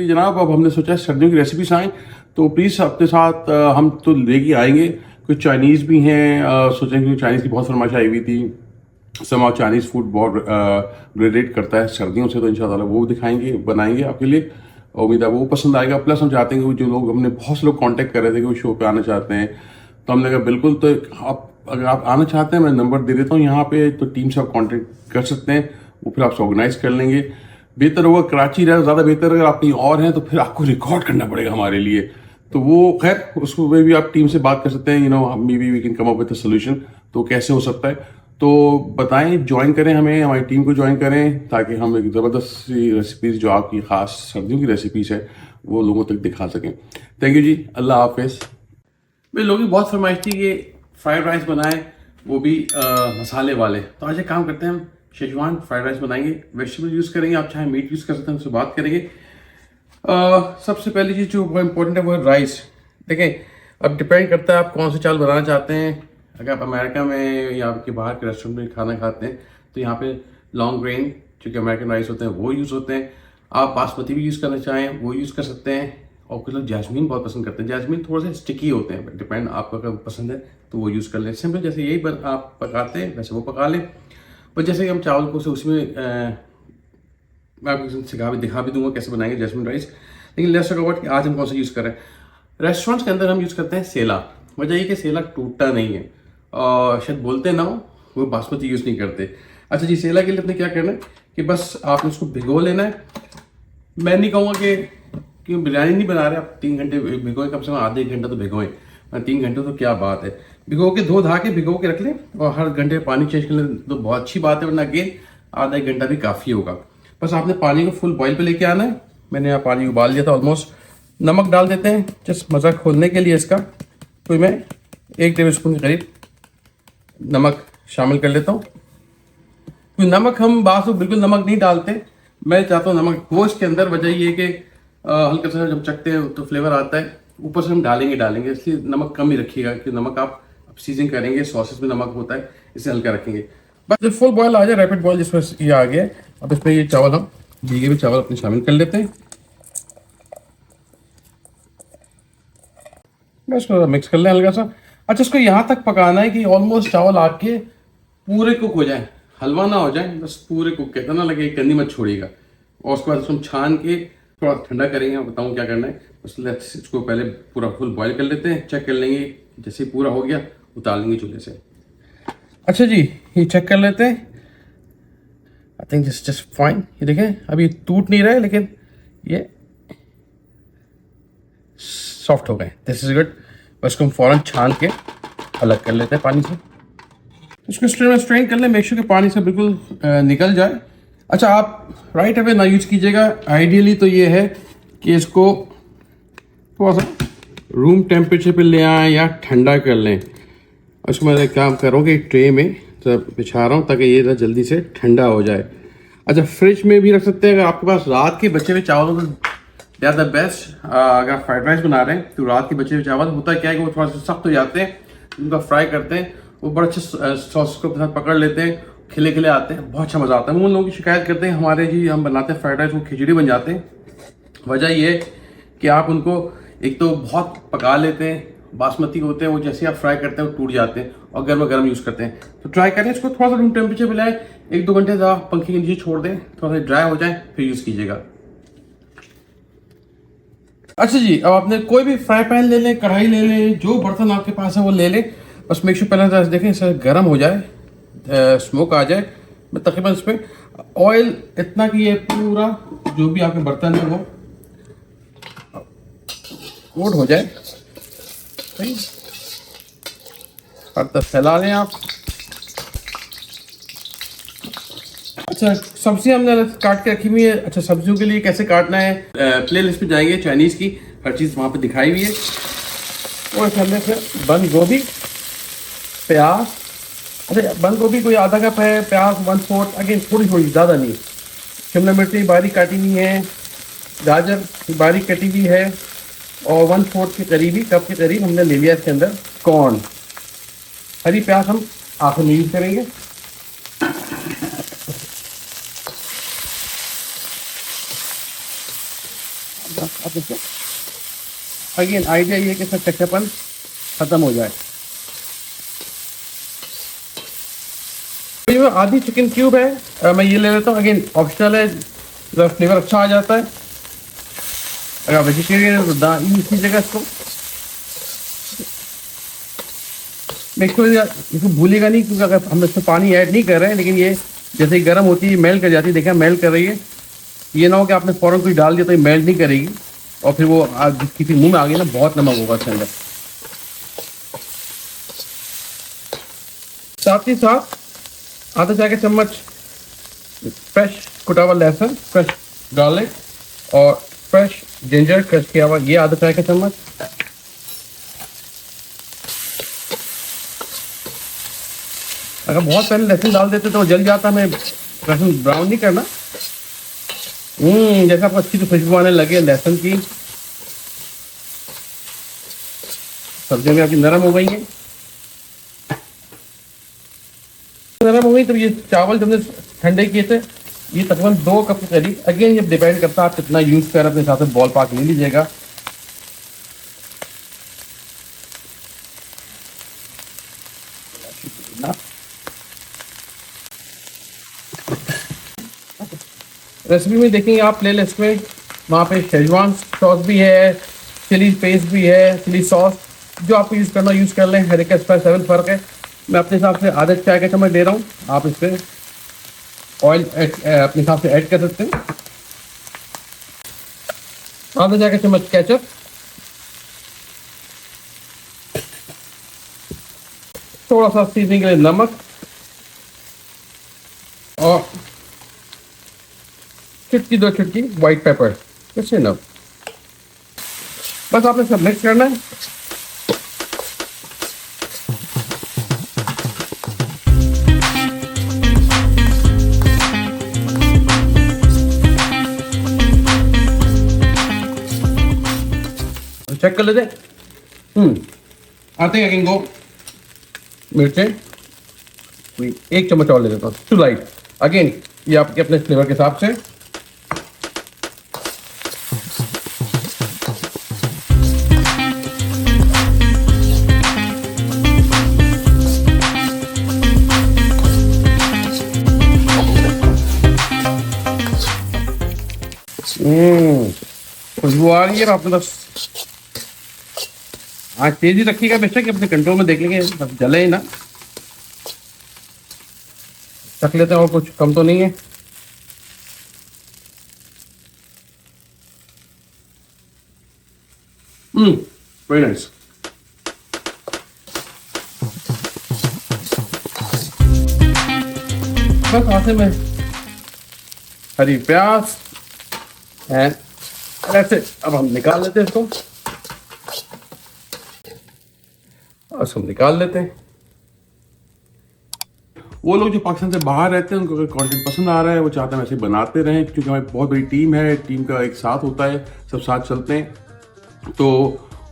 Basically जनाब अब हमने सोचा सर्दियों की रेसिपीज आएँ तो प्लीज़ अपने साथ हम तो लेके आएंगे। कुछ चाइनीज़ भी हैं, सोचें कि चाइनीज़ की बहुत फरमाइश आई हुई थी। समाव चाइनीज़ फूड बहुत रिलेट करता है सर्दियों से, तो इंशाल्लाह वो दिखाएंगे, बनाएंगे आपके लिए। उम्मीद है वो पसंद आएगा। प्लस हम चाहते हैं कि जो लोग, हमने बहुत से लोग कांटेक्ट कर रहे थे कि वो शो पे आना चाहते हैं, तो हमने कहा बिल्कुल, तो आप अगर आप आना चाहते हैं मैं नंबर दे देता हूँ यहाँ पे, तो टीम से आप कांटेक्ट कर सकते हैं, वो फिर आपसे ऑर्गेनाइज कर लेंगे। बेहतर होगा कराची रहे ज़्यादा बेहतर, अगर आप कहीं और हैं तो फिर आपको रिकॉर्ड करना पड़ेगा हमारे लिए, तो वो खैर उसको भी आप टीम से बात कर सकते हैं। Maybe we can come up with a solution, तो कैसे हो सकता है तो बताएं, ज्वाइन करें हमें, हमारी टीम को ज्वाइन करें, ताकि हम एक ज़बरदस्त सी रेसिपीज़ जो आपकी ख़ास सर्दियों की रेसिपीज़ है वो लोगों तक दिखा सकें। थैंक यू जी, अल्लाह हाफिज़। मेरे लोगों की बहुत फरमाइश थी कि फ्राइड राइस बनाएं, वो भी मसाले वाले, तो आज एक काम करते हैं, हम शेजवान फ्राइड राइस बनाएंगे। वेजिटेबल यूज़ करेंगे, आप चाहे मीट यूज़ कर सकते हैं, उससे बात करेंगे। सबसे पहली चीज़ जो बहुत इंपॉर्टेंट है वो है राइस। देखें, अब डिपेंड करता है आप कौन सा चावल बनाना चाहते हैं। अगर आप अमेरिका में या आपके बाहर के रेस्टोरेंट में खाना खाते हैं तो यहाँ पे लॉन्ग ग्रेन जो कि अमेरिकन राइस होते हैं वो यूज़ होते हैं। आप बासमती भी यूज़ करना चाहें वो यूज़ कर सकते हैं, और कुछ लोग जैस्मीन बहुत पसंद करते हैं। जैस्मीन थोड़े से स्टिकी होते हैं, डिपेंड आपको अगर पसंद है तो वो यूज़ कर लें। सिंपल जैसे यही आप पकाते हैं वैसे वो पका लें। पर जैसे कि हम चावल को से उसमें मैं आपको दिखा भी दूंगा कैसे बनाएंगे जैस्मिन राइस। लेकिन लेट्स टॉक अबाउट कि आज हम कौन सा यूज़ कर रहे हैं। रेस्टोरेंट्स के अंदर हम यूज़ करते हैं सेला। वजह ये कि सेला टूटता नहीं है, और शायद बोलते ना हो, वो बासमती यूज़ नहीं करते। अच्छा जी, सेला के लिए अपने क्या करना है कि बस आपने उसको भिगो लेना है। मैं नहीं कहूँगा कि बिरयानी नहीं बना रहे आप 3 घंटे भिगोएं, कम से कम आधे 1 घंटा तो भिगोएं। 3 घंटे तो क्या बात है, भिगो के धो धा के भिगो के रख लें, और हर घंटे पानी चेंज कर लें तो बहुत अच्छी बात है, वरना अगेन आधा 1 घंटा भी काफ़ी होगा। बस आपने पानी को फुल बॉईल पे लेके आना है। मैंने यहाँ पानी उबाल लिया था ऑलमोस्ट। नमक डाल देते हैं जस्ट मज़ा खोलने के लिए इसका, तो मैं 1 टेबल स्पून के करीब नमक शामिल कर लेता हूँ। तो नमक हम बासु बिल्कुल नमक नहीं डालते, मैं चाहता हूँ नमक हो इसके अंदर। वजह ये कि हल्का सा जब चखते हैं तो फ्लेवर आता है। ऊपर से हम डालेंगे, इसलिए नमक कम ही रखिएगा, कि नमक आप सीजन करेंगे, सॉसेस में नमक होता है, इसे हल्का रखेंगे। बस जब फुल बॉयल आ जाए, रैपिड बॉयल जिसमें ये आ गया, अब इसमें ये चावल, हम भीगे हुए चावल अपने शामिल कर लेते हैं। बस मिक्स कर लें हल्का सा। अच्छा, इसको यहाँ तक पकाना है कि ऑलमोस्ट चावल आपके पूरे कुक हो जाए, हलवा ना हो जाए, बस पूरे कुक, कहता ना लगे कंदी मत छोड़िएगा। और उसके बाद इसको हम छान के थोड़ा ठंडा करेंगे, बताऊँ क्या करना है। बस लेट्स इसको पहले पूरा फुल बॉयल कर लेते हैं, चेक कर लेंगे, जैसे पूरा हो गया उतार लेंगे चूल्हे से। अच्छा जी, ये चेक कर लेते हैं। I think just fine. ये देखें, अभी टूट नहीं रहा है, लेकिन ये सॉफ्ट हो गए, दिस इज गुड। बस को हम फ़ौरन छान के अलग कर लेते हैं पानी से। इसको स्ट्रेन कर लें, मेक श्योर कि पानी से बिल्कुल निकल जाए। अच्छा, आप राइट अवे ना यूज़ कीजिएगा। आइडियली तो ये है कि इसको थोड़ा सा रूम टेम्परेचर पे ले आएँ या ठंडा कर लें। उसको मैं एक काम कर रहा हूँ कि ट्रे में बिछा रहा हूँ ताकि ये जल्दी से ठंडा हो जाए। अच्छा, फ्रिज में भी रख सकते हैं। अगर आपके पास रात के बचे हुए चावल हो तो दे आर द बेस्ट। अगर फ्राइड राइस बना रहे हैं तो रात के बचे हुए चावल, होता क्या है कि वो थोड़ा सा सख्त हो जाते हैं, उनका फ्राई करते हैं, वो बड़ा अच्छे सॉस को साथ पकड़ लेते हैं, खिले खिले आते हैं, बहुत अच्छा मज़ा आता है। वो उन लोगों की शिकायत करते हैं हमारे जी, हम बनाते हैं फ्राइड राइस, वो खिचड़ी बन जाते हैं। वजह ये है कि आप उनको एक तो बहुत पका लेते हैं, बासमती होते हैं वो, जैसे आप फ्राई करते हैं वो टूट जाते हैं, और गर्म गर्म यूज़ करते हैं। तो ट्राई करें, इसको थोड़ा सा रूम टेम्परेचर पे लाएं, 1-2 घंटे पंखे के नीचे छोड़ दें, थोड़ा सा ड्राई हो जाए, फिर यूज़ कीजिएगा। अच्छा जी, अब आपने कोई भी फ्राई पैन ले लें, कढ़ाई ले लें, जो बर्तन आपके पास है वो ले लें। बस मेक श्योर पहले देखें इसे गर्म हो जाए, स्मोक आ जाए। मैं तकरीबन इसमें ऑयल इतना कि ये पूरा जो भी आपके बर्तन है वो कोट हो जाए। सही, हर तरफ फैला लें आप। अच्छा, सब्जी हमने काट के रखी हुई है। अच्छा, सब्जियों के लिए कैसे काटना है, प्ले लिस्ट में जाएंगे चाइनीज़ की, हर चीज़ वहाँ पे दिखाई हुई है। और इसमें से बंद गोभी, प्याज, अच्छा बंद गोभी कोई आधा कप है, प्याज 1/4, अगेन थोड़ी थोड़ी, ज़्यादा नहीं। शिमला मिर्ची बारीक काटी हुई है, गाजर बारीक कटी हुई है, और 1/4 के करीब ही कप के करीब हमने ले लिया इसके अंदर कॉर्न। हरी प्याज हम आखिर में यूज़ करेंगे। आप इसको अगेन आइडिया ये है कि इसका कच्चापन खत्म हो जाए। ये जो आधी चिकन क्यूब है मैं ये ले लेता हूँ, अगेन ऑप्शनल है, जरा फ्लेवर अच्छा आ जाता है। अगर आप वेजिटेरियन है तो इसी जगह इसको मेक श्योर इसको भूलेगा नहीं, क्योंकि अगर हम इसमें पानी ऐड नहीं कर रहे हैं, लेकिन ये जैसे ही गर्म होती है मेल्ट कर जाती है। देखा मेल्ट कर रही है, ये ना हो कि आपने फ़ौरन कोई डाल दिया तो ये मेल्ट नहीं करेगी और फिर वो किसी मुंह में आ गई ना, बहुत नमक होगा इसके अंदर। साथ ही साथ आधा चाय का चम्मच फ्रेश कुटा हुआ लहसुन, फ्रेश गार्लिक और फ्रेश जिंजर क्रश किया हुआ, ये आधा चाय का चम्मच। अगर बहुत पहले लहसुन डाल देते तो जल जाता, हमें लहसुन ब्राउन नहीं करना। जैसा आपको अच्छी तो खुशबू आने लगे लहसुन की, सब्जियां भी आपकी नरम हो गई हैं। नरम हो गई तो ये चावल जब हमने ठंडे किए थे, ये तकरीबन 2 कप के करीब, अगेन ये डिपेंड करता है आप कितना यूज कर अपने हिसाब से बॉल पाक ले लीजिएगा। रेसिपी में देखेंगे आप प्लेलिस्ट में, वहाँ पे शेजवान सॉस भी है, चिली पेस्ट भी है, चिली सॉस, जो आपको यूज़ करना यूज़ कर लें। हर एक का स्पाइस लेवल फ़र्क है। मैं अपने हिसाब से आधा चाय का चम्मच दे रहा हूँ, आप इस पर ऑयल अपने हिसाब से ऐड कर सकते हैं। आधा चाय का चम्मच केचप, थोड़ा सा सीजनिंग के लिए नमक और चुटकी 2 चुटकी व्हाइट पेपर, कैसे ना, बस आपने सब मिक्स करना है। चेक कर लेते। आते हैं कैन गो मिर्चें 1 चम्मच और ले लेता हूँ, टू लाइट। अगेन ये आपके अपने फ्लेवर के हिसाब से। खुशबू आ रही है आपके पास। आज तेजी रखिएगा बेशक, अपने कंट्रोल में देख लेंगे, बस जले ही ना। रख लेते हैं, और कुछ कम तो नहीं है। Very nice. बस हाथ में हरी प्याज एंड ऐसे अब हम निकाल लेते हैं इसको, और इसको निकाल लेते हैं। वो लोग जो पाकिस्तान से बाहर रहते हैं, उनको अगर कंटेंट पसंद आ रहा है, वो चाहते हैं वैसे बनाते रहें, क्योंकि हमारी बहुत बड़ी टीम है, टीम का एक साथ होता है, सब साथ चलते हैं। तो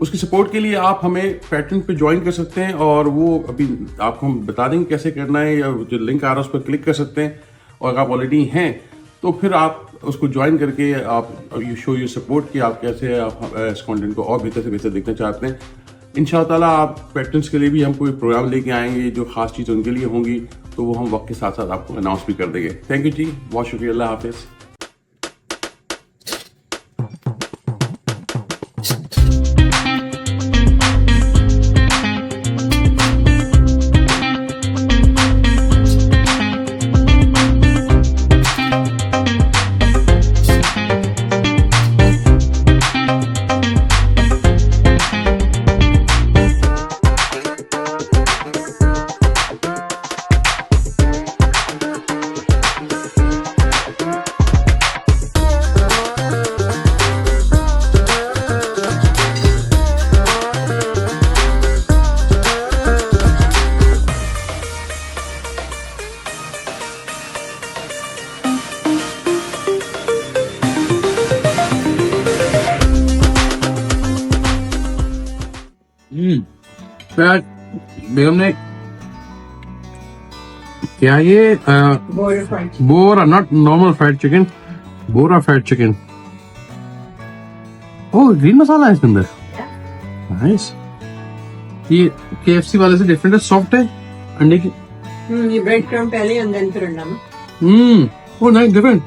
उसकी सपोर्ट के लिए आप हमें पैटर्न पे ज्वाइन कर सकते हैं, और वो अभी आपको हम बता देंगे कैसे करना है, या जो लिंक आ रहा है उस पर क्लिक कर सकते हैं। और अगर आप ऑलरेडी हैं तो फिर आप उसको ज्वाइन करके आप यू शो योर सपोर्ट कि आप कैसे आप इस कंटेंट को और बेहतर से बेहतर देखना चाहते हैं। इंशाअल्लाह ताला आप पैटर्न्स के लिए भी हम कोई प्रोग्राम लेके आएंगे, जो खास चीज़ उनके लिए होंगी, तो वो हम वक्त के साथ साथ आपको अनाउंस भी कर देंगे। थैंक यू जी, बहुत शुक्रिया, अल्लाह हाफिज़। बेगम ने क्या ये Bohra, not normal fried chicken, Bohra fried chicken. Oh green masala है इसके अंदर, नाइस। ये KFC वाले से डिफरेंट है, सॉफ्ट है अंडे की। ये ब्रेड क्रम्ब पहले and then फिर अंडा में। Oh nice, different.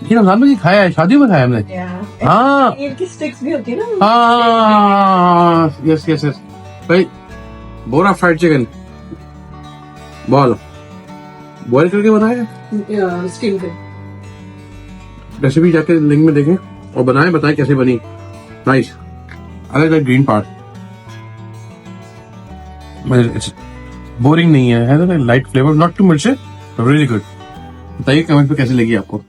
ये रमजान में ये खाया है, शादी में खाया हमने। हाँ इनकी स्टिक्स भी होती है ना। हाँ यस यस यस भाई। बोरा फ्राइड चिकन बॉयल करके बनाया, स्टीम पे। रेसिपी जाके लिंक में देखें और बनाएं, बताएं कैसे बनी। Nice, I like the green part. It's boring नहीं है ना, light flavour, not too much, really good. बताइए कमेंट पे कैसी लगी आपको।